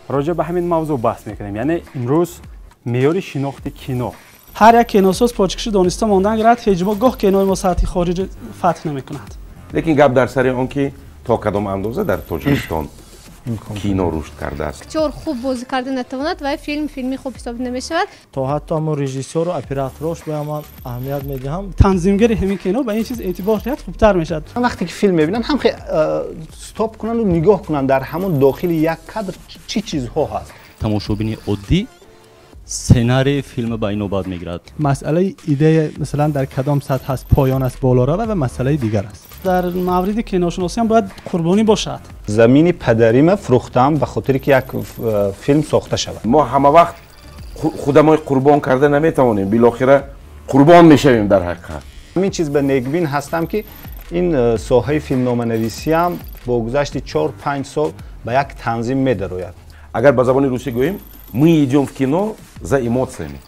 راجع به همین موضوع بحث میکنیم. یعنی امروز معیار شناخت کینو هر یک کینوساز پاچکشی دانسته ماندن گرد هیچ ما گاه کینوی ما سطحی خارج فتح نمیکند. لیکن گپ در سر آن که تا کدام اندازه در تاجیکستان کینو رشد کرده است. اکتور خوب بازی کرده نتواند و فیلمی خوب حساب نمیشود. تا حتی ما رژیسور و اپراتورش به من اهمیت میدهم. تنظیمگر همین کینو به این چیز اعتبار کرد خوبتر میشد. وقتی که فیلم میبینن هم خیلی استاپ کنن و نگاه کنن در همون داخل یک کادر چی چیزها هست. تماشابین عادی سناریوی فیلم به اینو بعد میگیرد. مسئله ایده مثلا در کدام سطح هست، پایان است، بالا رفت و مسئله دیگر است. در مورد کینوشناسی هم باید قربانی باشد. زمین پدریم فروختم به خاطر که یک فیلم ساخته شود. ما همه وقت خودمان قربان کرده نمیتوانیم، بالاخره قربان میشویم در حقیقت. همین چیز به نیکبین هستم که این ساحه فیلمنامه نویسی هم با گذشت 4-5 سال به یک تنظیم میدروید. اگر به زبان روسی گوییم، мы идем в кино за эмоциями.